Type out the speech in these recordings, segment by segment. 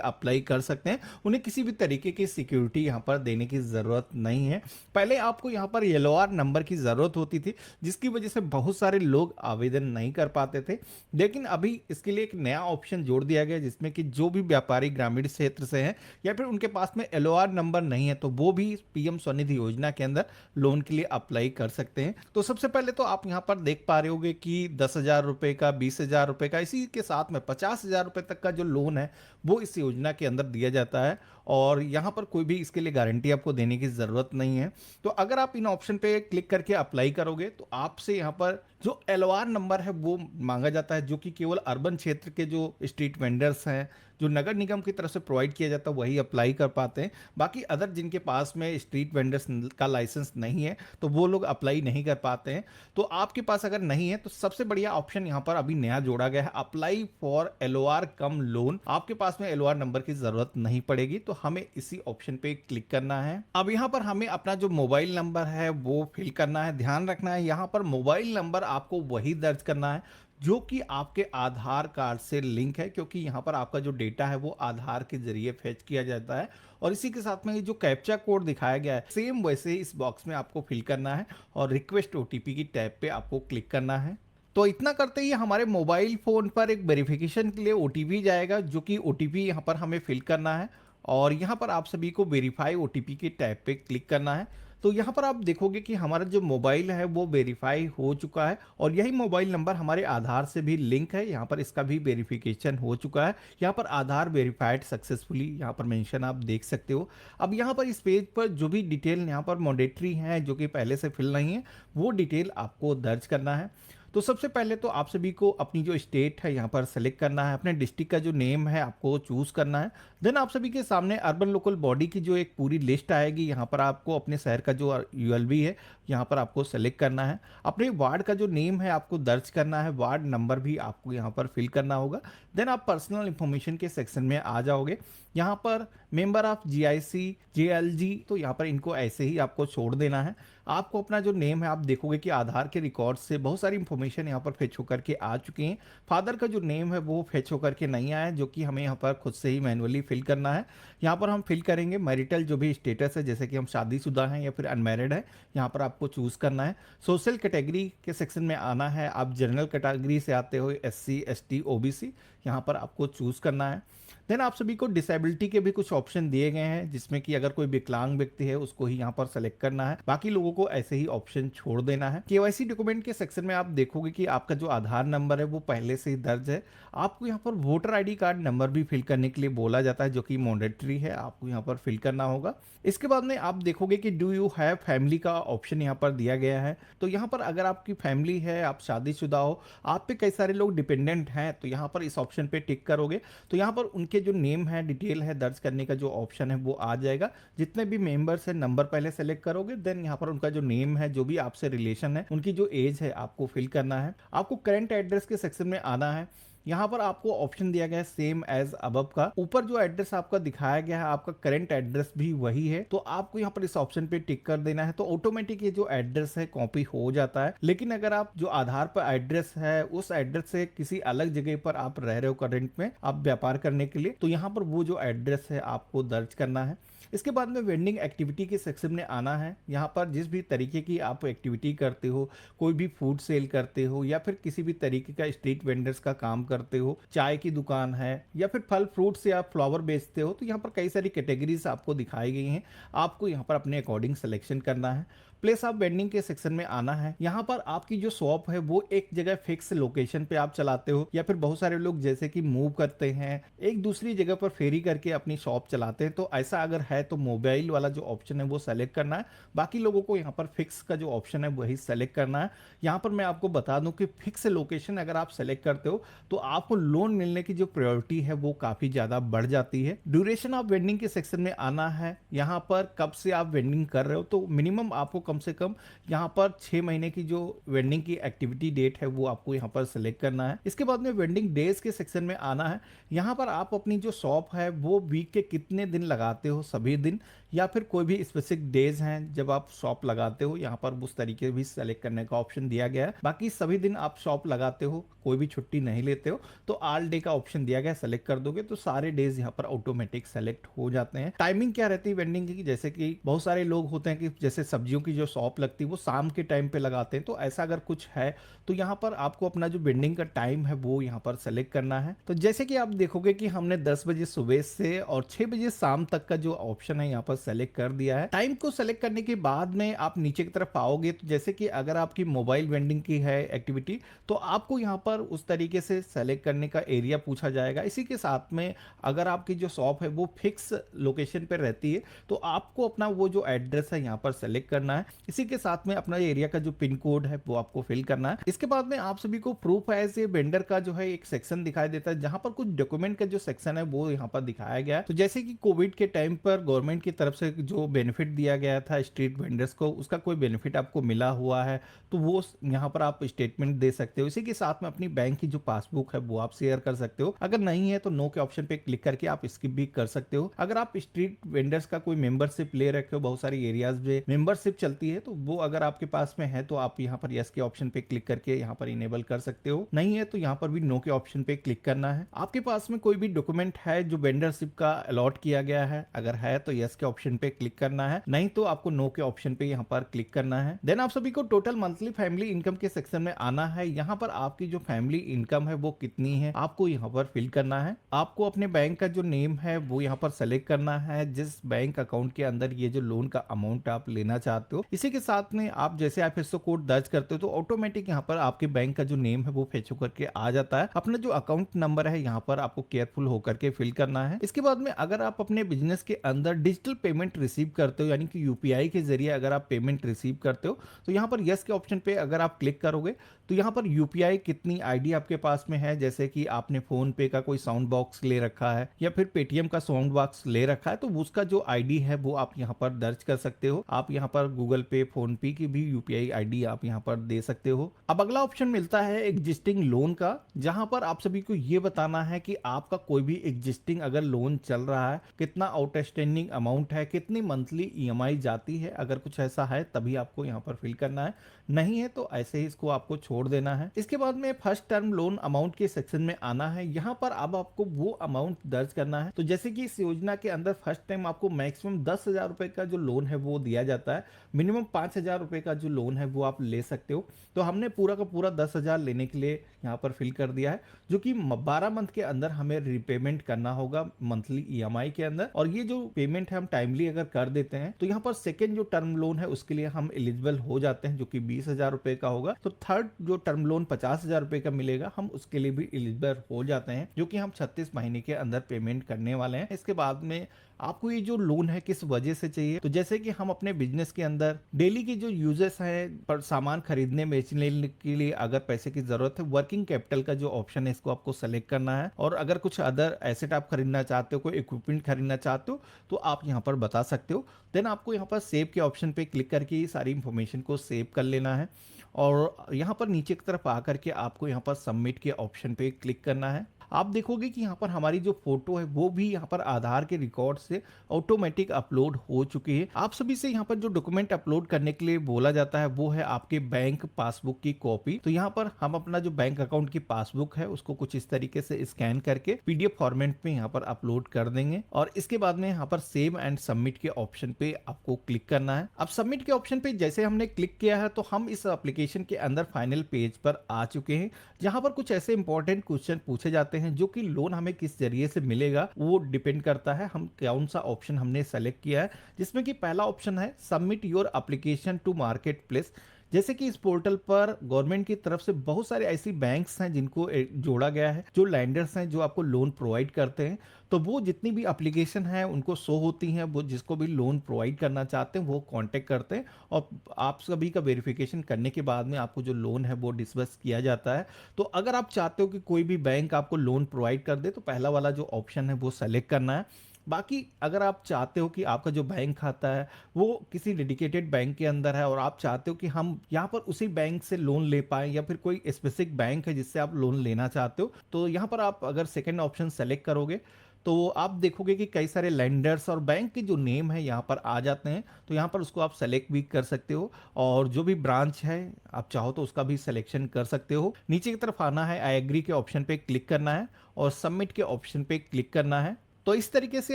Apply कर सकते हैं। उन्हें किसी भी तरीके की सिक्योरिटी यहाँ पर देने की ज़रूरत नहीं है। पहले आपको यहाँ पर एलओआर नंबर की ज़रूरत होती थी, जिसकी वजह से बहुत सारे लोग आवेदन नहीं कर पाते थे। लेकिन अभी इसके लिए एक नया ऑप्शन जोड़ दिया गया, जिसमें कि जो भी व्यापारी ग्रामीण क्षेत्र से हैं या फिर उनके पास में एलओआर नंबर नहीं है, तो वो भी पीएम स्वनिधि योजना के अंदर लोन के लिए अप्लाई कर सकते हैं। तो सबसे पहले तो आप यहाँ पर देख पा रहे होगे कि 10,000 रुपए का, 20,000 रुपए का, इसी के साथ में 50,000 रुपए तक का जो लोन है वो इस योजना के अंदर दिया जाता है। और यहाँ पर कोई भी इसके लिए गारंटी आपको देने की ज़रूरत नहीं है। तो अगर आप इन ऑप्शन पे क्लिक करके अप्लाई करोगे तो आपसे यहाँ पर जो एलओआर नंबर है वो मांगा जाता है, जो कि केवल अर्बन क्षेत्र के जो स्ट्रीट वेंडर्स हैं, जो नगर निगम की तरफ से प्रोवाइड किया जाता है, वही अप्लाई कर पाते हैं। बाकी अदर जिनके पास में स्ट्रीट वेंडर्स का लाइसेंस नहीं है तो वो लोग अप्लाई नहीं कर पाते हैं। तो आपके पास अगर नहीं है तो सबसे बढ़िया ऑप्शन यहाँ पर अभी नया जोड़ा गया है, apply for LOR come loan. आपके पास में एलओआर नंबर की जरूरत नहीं पड़ेगी, तो हमें इसी ऑप्शन पे क्लिक करना है। अब यहाँ पर हमें अपना जो मोबाइल नंबर है वो फिल करना है। ध्यान रखना है यहाँ पर मोबाइल नंबर आपको वही दर्ज करना है जो कि आपके आधार कार्ड से लिंक है, क्योंकि यहाँ पर आपका जो डेटा है वो आधार के जरिए फेच किया जाता है। और इसी के साथ में ये जो कैप्चा कोड दिखाया गया है सेम वैसे ही इस बॉक्स में आपको फिल करना है और रिक्वेस्ट ओटीपी की टैब पे आपको क्लिक करना है। तो इतना करते ही हमारे मोबाइल फोन पर एक वेरिफिकेशन के लिए ओटीपी जाएगा, जो कि ओटीपी यहाँ पर हमें फिल करना है और यहाँ पर आप सभी को वेरीफाई ओटीपी के टैब पे क्लिक करना है। तो यहाँ पर आप देखोगे कि हमारा जो मोबाइल है वो वेरीफाई हो चुका है और यही मोबाइल नंबर हमारे आधार से भी लिंक है। यहाँ पर इसका भी वेरिफिकेशन हो चुका है। यहाँ पर आधार वेरीफाइड सक्सेसफुली यहाँ पर मेंशन आप देख सकते हो। अब यहाँ पर इस पेज पर जो भी डिटेल यहाँ पर मैंडेटरी है, जो कि पहले से फिल नहीं है, वो डिटेल आपको दर्ज करना है। तो सबसे पहले तो आप सभी को अपनी जो स्टेट है यहाँ पर सेलेक्ट करना है, अपने डिस्ट्रिक्ट का जो नेम है आपको चूज करना है। देन आप सभी के सामने अर्बन लोकल बॉडी की जो एक पूरी लिस्ट आएगी, यहाँ पर आपको अपने शहर का जो यूएलबी है यहाँ पर आपको सेलेक्ट करना है। अपने वार्ड का जो नेम है आपको दर्ज करना है, वार्ड नंबर भी आपको यहाँ पर फिल करना होगा। देन आप पर्सनल इंफॉर्मेशन के सेक्शन में आ जाओगे। यहाँ पर मेंबर ऑफ जीआईसी, जेएलजी, तो यहाँ पर इनको ऐसे ही आपको छोड़ देना है। आपको अपना जो नेम है, आप देखोगे कि आधार के रिकॉर्ड से बहुत सारी इंफॉर्मेशन यहाँ पर फेच होकर के आ चुकी हैं। फादर का जो नेम है वो फेच होकर के नहीं आया है, जो कि हमें यहाँ पर खुद से ही मैनुअली फिल करना है। यहाँ पर हम फिल करेंगे मैरिटल जो भी स्टेटस है, जैसे कि हम शादीशुदा हैं या फिर अनमैरिड है, यहाँ पर आपको चूज करना है। सोशल कैटेगरी के सेक्शन में आना है। आप जनरल कैटेगरी से आते हो, एससी, एसटी, ओबीसी, यहाँ पर आपको चूज करना है। देन आप सभी को डिसेबिलिटी के भी कुछ ऑप्शन दिए गए हैं, जिसमें कि अगर कोई विकलांग व्यक्ति है उसको ही यहाँ पर सेलेक्ट करना है, बाकी लोगों को ऐसे ही ऑप्शन छोड़ देना है। केवाईसी डॉक्यूमेंट के सेक्शन में आप देखोगे कि आपका जो आधार नंबर है वो पहले से ही दर्ज है। आपको यहाँ पर वोटर आईडी कार्ड नंबर भी फिल करने के लिए बोला जाता है, जो कि मैंडेटरी है, आपको यहाँ पर फिल करना होगा। इसके बाद में आप देखोगे कि डू यू हैव फैमिली का ऑप्शन यहाँ पर दिया गया है। तो यहाँ पर अगर आपकी फैमिली है, आप शादीशुदा हो, आप पे कई सारे लोग डिपेंडेंट हैं, तो यहाँ पर इस ऑप्शन पे टिक करोगे तो यहाँ पर उनके जो नेम है, डिटेल है, दर्ज करने का जो ऑप्शन है वो आ जाएगा। जितने भी मेंबर्स है नंबर पहले सेलेक्ट करोगे, देन यहाँ पर उनका जो नेम है, जो भी आपसे रिलेशन है, उनकी जो एज है आपको फिल करना है। आपको करंट एड्रेस के सेक्शन में आना है। यहाँ पर आपको ऑप्शन दिया गया है सेम एज अबव का। ऊपर जो एड्रेस आपका दिखाया गया है आपका करंट एड्रेस भी वही है, तो आपको यहाँ पर इस ऑप्शन पे टिक कर देना है। तो ऑटोमेटिक ये जो एड्रेस है कॉपी हो जाता है। लेकिन अगर आप जो आधार पर एड्रेस है उस एड्रेस से किसी अलग जगह पर आप रह रहे हो करंट में, आप व्यापार करने के लिए, तो यहाँ पर वो जो एड्रेस है आपको दर्ज करना है। इसके बाद में वेंडिंग एक्टिविटी के सेक्शन में आना है। यहाँ पर जिस भी तरीके की आप एक्टिविटी करते हो, कोई भी फूड सेल करते हो या फिर किसी भी तरीके का स्ट्रीट वेंडर्स का काम करते हो, चाय की दुकान है या फिर फल फ्रूट से आप फ्लावर बेचते हो, तो यहाँ पर कई सारी कैटेगरीज आपको दिखाई गई हैं। आपको यहाँ पर अपने अकॉर्डिंग सिलेक्शन करना है। प्लेस ऑफ वेंडिंग के सेक्शन में आना है। यहाँ पर आपकी जो शॉप है वो एक जगह फिक्स लोकेशन पे आप चलाते हो, या फिर बहुत सारे लोग जैसे कि मूव करते हैं, एक दूसरी जगह पर फेरी करके अपनी शॉप चलाते हैं, तो ऐसा अगर है तो मोबाइल वाला जो ऑप्शन है वो सेलेक्ट करना है। बाकी लोगों को यहाँ पर फिक्स का जो ऑप्शन है वही सेलेक्ट करना है। यहाँ पर मैं आपको बता दूं कि फिक्स लोकेशन अगर आप सेलेक्ट करते हो तो आपको लोन मिलने की जो प्रायोरिटी है वो काफी ज्यादा बढ़ जाती है। ड्यूरेशन ऑफ वेंडिंग के सेक्शन में आना है। यहाँ पर कब से आप वेंडिंग कर रहे हो, तो मिनिमम आपको कम से कम यहाँ पर 6 महीने की जो वेंडिंग की एक्टिविटी डेट है वो आपको यहाँ पर सिलेक्ट करना है। इसके बाद में वेंडिंग डेज के सेक्शन में आना है। यहाँ पर आप अपनी जो शॉप है वो वीक के कितने दिन लगाते हो, सभी दिन या फिर कोई भी स्पेसिफिक डेज हैं जब आप शॉप लगाते हो, यहाँ पर उस तरीके भी सेलेक्ट करने का ऑप्शन दिया गया है। बाकी सभी दिन आप शॉप लगाते हो, कोई भी छुट्टी नहीं लेते हो, तो ऑल डे का ऑप्शन दिया गया है, सेलेक्ट कर दोगे तो सारे डेज यहाँ पर ऑटोमेटिक सेलेक्ट हो जाते हैं। टाइमिंग क्या रहती है वेंडिंग की, जैसे कि बहुत सारे लोग होते हैं कि जैसे सब्जियों की जो शॉप लगती है वो शाम के टाइम पे लगाते हैं, तो ऐसा अगर कुछ है तो यहाँ पर आपको अपना जो वेंडिंग का टाइम है वो यहाँ पर सेलेक्ट करना है। तो जैसे कि आप देखोगे कि हमने 10 बजे सुबह से और 6 बजे शाम तक का जो ऑप्शन है यहाँ पर सेलेक्ट कर दिया है। टाइम को सेलेक्ट करने के बाद में आप नीचे की तरफ आओगे तो जैसे कि अगर आपकी मोबाइल वेंडिंग की है एक्टिविटी, तो आपको यहाँ पर उस तरीके से सेलेक्ट करने का एरिया पूछा जाएगा। इसी के साथ में अगर आपकी जो शॉप है वो फिक्स लोकेशन पर रहती है तो आपको अपना वो जो एड्रेस है यहाँ पर सेलेक्ट करना है। इसी के साथ में अपना एरिया का जो पिन कोड है वो आपको फिल करना है। इसके बाद में आप सभी को प्रूफ एज ए वेंडर का जो है एक सेक्शन दिखाई देता है, जहां पर कुछ डॉक्यूमेंट का जो सेक्शन है वो यहाँ पर दिखाया गया है। तो जैसे कि कोविड के टाइम पर गवर्नमेंट की तरफ से जो बेनिफिट दिया गया था स्ट्रीट वेंडर्स को, उसका कोई बेनिफिट आपको मिला हुआ है तो वो यहाँ पर आप स्टेटमेंट दे सकते हो। इसी के साथ में अपनी बैंक की जो पासबुक है वो आप शेयर कर सकते हो। अगर नहीं है तो नो के ऑप्शन पे क्लिक करके आप स्किप भी कर सकते हो। अगर आप स्ट्रीट वेंडर्स का कोई मेंबरशिप ले रखे हो, बहुत सारी एरियाज में मेंबरशिप चलती है, तो वो अगर आपके पास में है तो आप यहाँ पर यस के ऑप्शन पे क्लिक करके यहाँ पर इनेबल कर सकते हो। नहीं है तो यहाँ पर भी नो के ऑप्शन पे क्लिक करना है। आपके पास में कोई भी डॉक्यूमेंट है जो वेंडरशिप का अलॉट किया गया है, अगर है तो यस के ऑप्शन पे क्लिक करना है, नहीं तो आपको नो के ऑप्शन पे यहाँ पर क्लिक करना है। देन आप सभी को टोटल मंथली फैमिली इनकम के सेक्शन में आना है। यहाँ पर आपकी जो फैमिली इनकम है वो कितनी है आपको यहाँ पर फिल करना है। आपको अपने बैंक का जो नेम है वो यहाँ पर सेलेक्ट करना है, जिस बैंक अकाउंट के अंदर ये जो लोन का अमाउंट आप लेना चाहते हो। इसी के साथ में आप जैसे IFSC कोड दर्ज करते हो तो ऑटोमेटिक यहाँ पर आपके बैंक का जो नेम है वो फेच होकर के आ जाता है। अपना जो अकाउंट नंबर है यहाँ पर आपको केयरफुल होकर के फिल करना है। इसके बाद में अगर आप अपने बिजनेस के अंदर डिजिटल पेमेंट रिसीव करते हो, यानी कि यूपीआई के जरिए अगर आप पेमेंट रिसीव करते हो, तो यहाँ पर यस के ऑप्शन पे अगर आप क्लिक करोगे तो यहाँ पर यूपीआई कितनी आईडी आपके पास में है, जैसे कि आपने फोन पे का कोई साउंड बॉक्स ले रखा है या फिर पेटीएम का साउंड बॉक्स ले रखा है, तो उसका जो आईडी है वो आप यहाँ पर दर्ज कर सकते हो। आप यहाँ पर गूगल पे, फोन पे की भी यूपीआई आईडी आप यहाँ पर दे सकते हो। अब अगला ऑप्शन मिलता है एग्जिस्टिंग लोन का, जहां पर आप सभी को ये बताना है कि आपका कोई भी एग्जिस्टिंग अगर लोन चल रहा है, कितना आउटस्टैंडिंग अमाउंट है, कितनी मंथली ईएमआई जाती है। अगर कुछ ऐसा है तभी आपको यहाँ पर फिल करना है, नहीं है तो ऐसे ही इसको आपको छोड़ देना है। इसके बाद में फर्स्ट टर्म लोन अमाउंट के सेक्शन में आना है। यहाँ पर अब आपको वो अमाउंट दर्ज करना है। तो जैसे कि इस योजना के अंदर फर्स्ट टाइम आपको मैक्सिमम 10,000 रुपए का जो लोन है वो दिया जाता है। मिनिमम 5,000 रुपए का जो लोन है वो आप ले सकते हो। तो हमने पूरा का पूरा 10,000 लेने के लिए यहाँ पर फिल कर दिया है, जो कि 12 मंथ के अंदर हमें रिपेमेंट करना होगा मंथली ईएमआई के अंदर। और ये जो पेमेंट है हम टाइमली अगर कर देते हैं तो यहाँ पर सेकेंड जो टर्म लोन है उसके लिए हम एलिजिबल हो जाते हैं, जो कि 20,000 रुपए का होगा। तो थर्ड जो टर्म लोन 50,000 रुपए का मिलेगा, हम उसके लिए भी एलिजिबल हो जाते हैं, जो कि हम 36 महीने के अंदर पेमेंट करने वाले हैं। इसके बाद में आपको ये जो लोन है किस वजह से चाहिए, तो जैसे कि हम अपने बिजनेस के अंदर डेली की जो यूजर्स हैं पर सामान खरीदने बेचने के लिए अगर पैसे की जरूरत है, वर्किंग कैपिटल का जो ऑप्शन है इसको आपको सेलेक्ट करना है। और अगर कुछ अदर एसेट आप खरीदना चाहते हो, कोई इक्विपमेंट खरीदना चाहते हो, तो आप यहाँ पर बता सकते हो। देन आपको यहाँ पर सेव के ऑप्शन पे क्लिक करके ये सारी इंफॉर्मेशन को सेव कर लेना है। और यहाँ पर नीचे की तरफ आकर के आपको यहाँ पर सबमिट के ऑप्शन पे क्लिक करना है। आप देखोगे कि यहाँ पर हमारी जो फोटो है वो भी यहाँ पर आधार के रिकॉर्ड से ऑटोमेटिक अपलोड हो चुकी है। आप सभी से यहाँ पर जो डॉक्यूमेंट अपलोड करने के लिए बोला जाता है वो है आपके बैंक पासबुक की कॉपी। तो यहाँ पर हम अपना जो बैंक अकाउंट की पासबुक है उसको कुछ इस तरीके से स्कैन करके पीडीएफ फॉर्मेट में यहाँ पर अपलोड कर देंगे। और इसके बाद में यहाँ पर सेव एंड सबमिट के ऑप्शन पे आपको क्लिक करना है। अब सबमिट के ऑप्शन पे जैसे हमने क्लिक किया है तो हम इस एप्लीकेशन के अंदर फाइनल पेज पर आ चुके हैं, जहां पर कुछ ऐसे इंपॉर्टेंट क्वेश्चन पूछे जाते हैं, जो कि लोन हमें किस जरिए से मिलेगा वो डिपेंड करता है हम कौन सा ऑप्शन हमने सेलेक्ट किया है। जिसमें कि पहला ऑप्शन है submit your application to market place. जैसे कि इस पोर्टल पर गवर्नमेंट की तरफ से बहुत सारे ऐसी बैंक्स हैं जिनको जोड़ा गया है, जो लैंडर्स हैं जो आपको लोन प्रोवाइड करते हैं। तो वो जितनी भी एप्लीकेशन है उनको शो होती हैं, वो जिसको भी लोन प्रोवाइड करना चाहते हैं वो कांटेक्ट करते हैं और आप सभी का वेरिफिकेशन करने के बाद में आपको जो लोन है वो डिस्बर्स किया जाता है। तो अगर आप चाहते हो कि कोई भी बैंक आपको लोन प्रोवाइड कर दे तो पहला वाला जो ऑप्शन है वो सेलेक्ट करना है। बाकी अगर आप चाहते हो कि आपका जो बैंक खाता है वो किसी डेडिकेटेड बैंक के अंदर है और आप चाहते हो कि हम यहाँ पर उसी बैंक से लोन ले पाए, या फिर कोई स्पेसिफिक बैंक है जिससे आप लोन लेना चाहते हो, तो यहाँ पर आप अगर सेकंड ऑप्शन सेलेक्ट करोगे तो आप देखोगे कि कई सारे लेंडर्स और बैंक के जो नेम है यहाँ पर आ जाते हैं, तो यहाँ पर उसको आप सेलेक्ट भी कर सकते हो और जो भी ब्रांच है आप चाहो तो उसका भी सिलेक्शन कर सकते हो। नीचे की तरफ आना है, आई एग्री के ऑप्शन पे क्लिक करना है और सबमिट के ऑप्शन पे क्लिक करना है। तो इस तरीके से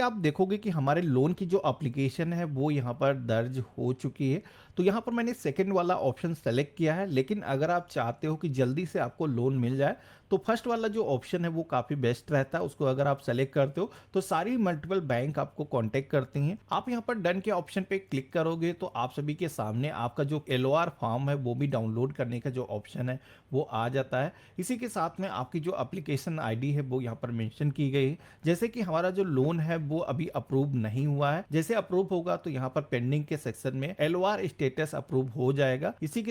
आप देखोगे कि हमारे लोन की जो एप्लीकेशन है वो यहाँ पर दर्ज हो चुकी है। तो यहाँ पर मैंने सेकंड वाला ऑप्शन सेलेक्ट किया है, लेकिन अगर आप चाहते हो कि जल्दी से आपको लोन मिल जाए तो फर्स्ट वाला जो ऑप्शन है वो काफ़ी बेस्ट रहता है। उसको अगर आप सेलेक्ट करते हो तो सारी मल्टीपल बैंक आपको कांटेक्ट करती हैं। आप यहाँ पर डन के ऑप्शन पे क्लिक करोगे तो आप सभी के सामने आपका जो एलओआर फॉर्म है वो भी डाउनलोड करने का जो ऑप्शन है वो आ जाता है। इसी के साथ में आपकी जो एप्लीकेशन आईडी है वो यहाँ पर मेंशन की गई है। जैसे कि हमारा जो लोन है वो अभी अप्रूव नहीं हुआ है, जैसे अप्रूव होगा तो यहाँ पर पेंडिंग के सेक्शन में एलओआर स्टेटस अप्रूव हो जाएगा। इसी के